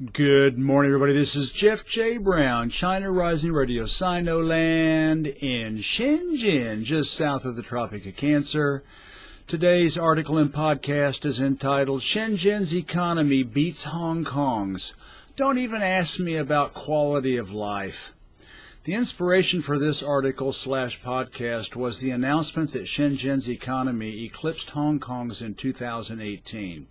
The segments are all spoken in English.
Good morning, everybody. This is Jeff J. Brown, China Rising Radio, Sinoland in Shenzhen, just south of the Tropic of Cancer. Today's article and podcast is entitled, Shenzhen's Economy Beats Hong Kong's. Don't even ask me about quality of life. The inspiration for this article/podcast was the announcement that Shenzhen's economy eclipsed Hong Kong's in 2018.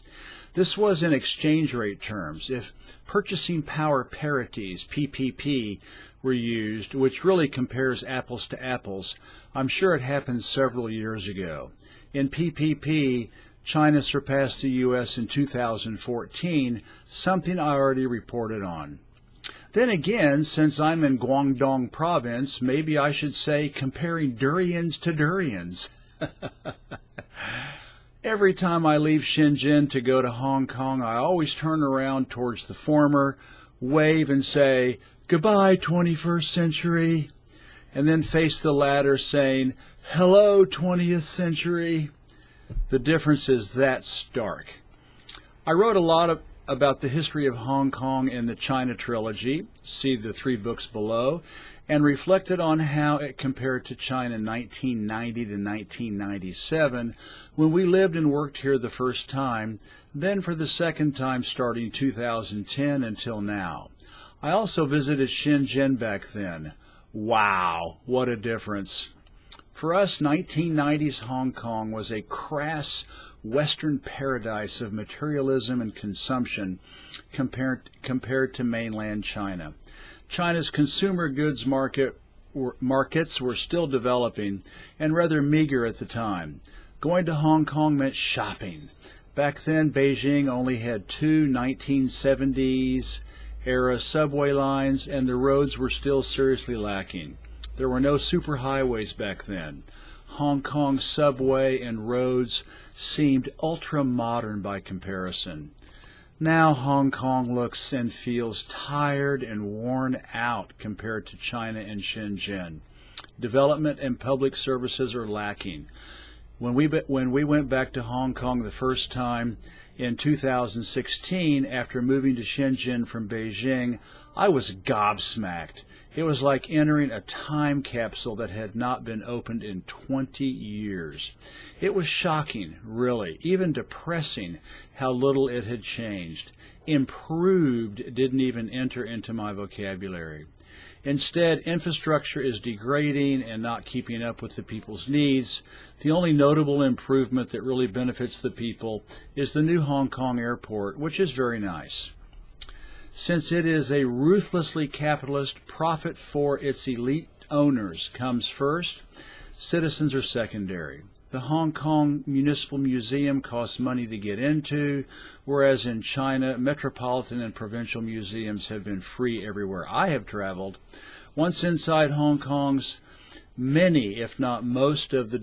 This was in exchange rate terms. If purchasing power parities, PPP, were used, which really compares apples to apples, I'm sure it happened several years ago. In PPP, China surpassed the U.S. in 2014, something I already reported on. Then again, since I'm in Guangdong province, maybe I should say comparing durians to durians. Every time I leave Shenzhen to go to Hong Kong, I always turn around towards the former, wave and say, "Goodbye, 21st century," and then face the latter saying, "Hello, 20th century." The difference is that stark. I wrote a lot about the history of Hong Kong in the China trilogy, see the 3 books below, and reflected on how it compared to China 1990 to 1997, when we lived and worked here the first time, then for the second time starting 2010 until now. I also visited Shenzhen back then. Wow, what a difference. For us, 1990s Hong Kong was a crass Western paradise of materialism and consumption compared to mainland China. China's consumer goods markets were still developing and rather meager at the time. Going to Hong Kong meant shopping. Back then, Beijing only had 2 1970s-era subway lines, and the roads were still seriously lacking. There were no superhighways back then. Hong Kong's subway and roads seemed ultra-modern by comparison. Now Hong Kong looks and feels tired and worn out compared to China and Shenzhen. Development and public services are lacking. When we went back to Hong Kong the first time in 2016 after moving to Shenzhen from Beijing, I was gobsmacked. It was like entering a time capsule that had not been opened in 20 years. It was shocking, really, even depressing how little it had changed. Improved didn't even enter into my vocabulary. Instead, infrastructure is degrading and not keeping up with the people's needs. The only notable improvement that really benefits the people is the new Hong Kong airport, which is very nice. Since it is a ruthlessly capitalist, profit for its elite owners comes first, citizens are secondary. The Hong Kong Municipal Museum costs money to get into, whereas in China, metropolitan and provincial museums have been free everywhere I have traveled. Once inside Hong Kong's, many, if not most of the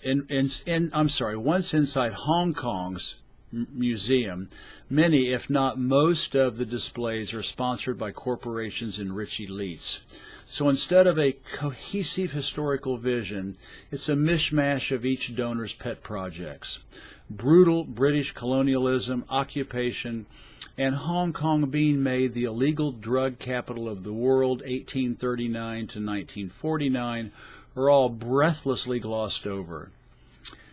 once inside Hong Kong's museum, many, if not most of the displays are sponsored by corporations and rich elites. So instead of a cohesive historical vision, it's a mishmash of each donor's pet projects. Brutal British colonialism, occupation, and Hong Kong being made the illegal drug capital of the world, 1839 to 1949, are all breathlessly glossed over.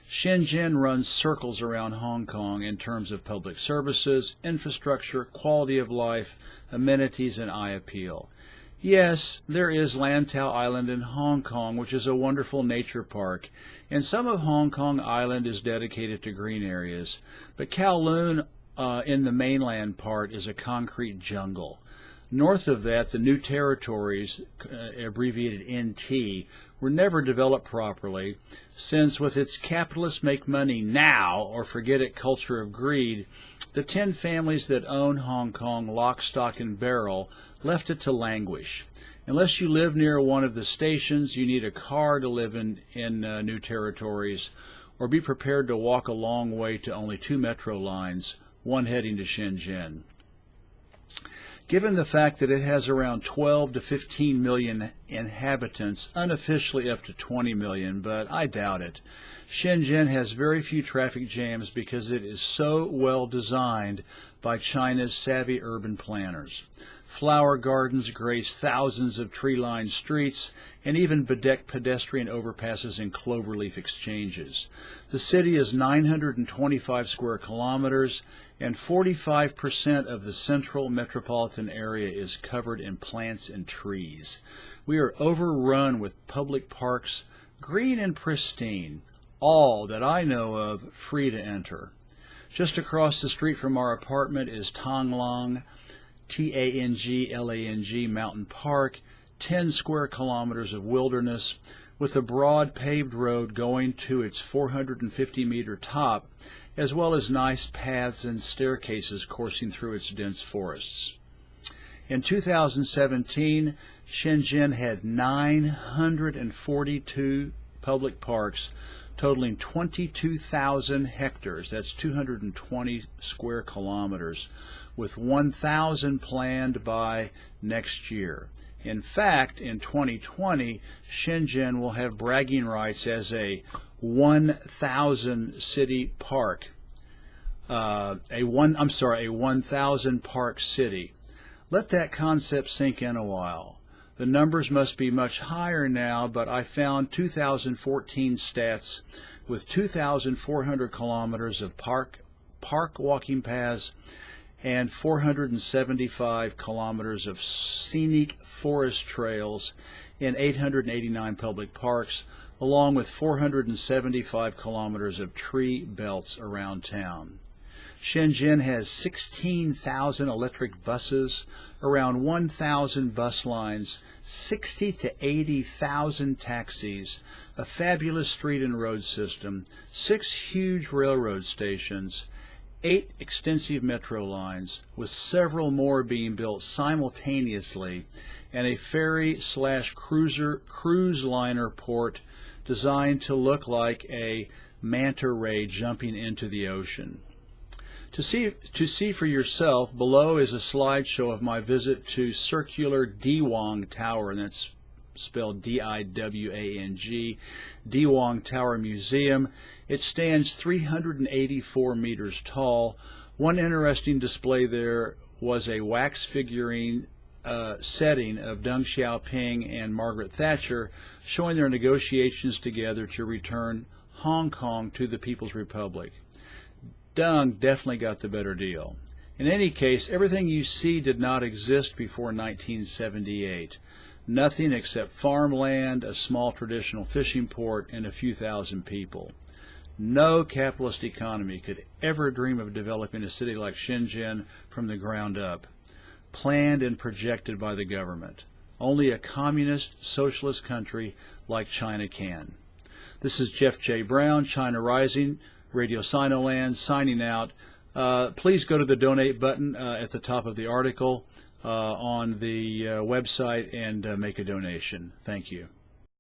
Shenzhen runs circles around Hong Kong in terms of public services, infrastructure, quality of life, amenities, and eye appeal. Yes, there is Lantau Island in Hong Kong, which is a wonderful nature park, and some of Hong Kong Island is dedicated to green areas. But Kowloon in the mainland part is a concrete jungle. North of that, the New Territories, abbreviated NT, were never developed properly, since with its capitalist make money now or forget it culture of greed, the 10 families that own Hong Kong lock, stock, and barrel left it to languish. Unless you live near one of the stations, you need a car to live in New Territories, or be prepared to walk a long way to only 2 metro lines, one heading to Shenzhen. Given the fact that it has around 12 to 15 million inhabitants, unofficially up to 20 million, but I doubt it, Shenzhen has very few traffic jams because it is so well designed by China's savvy urban planners. Flower gardens grace thousands of tree-lined streets and even bedeck pedestrian overpasses and cloverleaf exchanges. The city is 925 square kilometers, and 45% of the central metropolitan area is covered in plants and trees. We are overrun with public parks, green and pristine, all that I know of free to enter. Just across the street from our apartment is Tanglang, Tanglang Mountain Park, 10 square kilometers of wilderness, with a broad paved road going to its 450-meter top, as well as nice paths and staircases coursing through its dense forests. In 2017, Shenzhen had 942 public parks, totaling 22,000 hectares, that's 220 square kilometers, with 1,000 planned by next year. In fact, in 2020, Shenzhen will have bragging rights as a 1,000 city park, a 1,000 park city. Let that concept sink in a while. The numbers must be much higher now, but I found 2014 stats with 2,400 kilometers of park walking paths and 475 kilometers of scenic forest trails in 889 public parks, along with 475 kilometers of tree belts around town. Shenzhen has 16,000 electric buses, around 1,000 bus lines, 60 to 80,000 taxis, a fabulous street and road system, 6 huge railroad stations, 8 extensive metro lines, with several more being built simultaneously, and a ferry/cruise liner port designed to look like a manta ray jumping into the ocean. To see for yourself, below is a slideshow of my visit to Circular Diwang Tower, and that's spelled D-I-W-A-N-G, Diwang Tower Museum. It stands 384 meters tall. One interesting display there was a wax figurine setting of Deng Xiaoping and Margaret Thatcher, showing their negotiations together to return Hong Kong to the People's Republic. Deng definitely got the better deal. In any case, everything you see did not exist before 1978. Nothing except farmland, a small traditional fishing port, and a few thousand people. No capitalist economy could ever dream of developing a city like Shenzhen from the ground up, planned and projected by the government. Only a communist, socialist country like China can. This is Jeff J. Brown, China Rising, Radio Sinoland, signing out. Please go to the donate button at the top of the article on the website and make a donation. Thank you.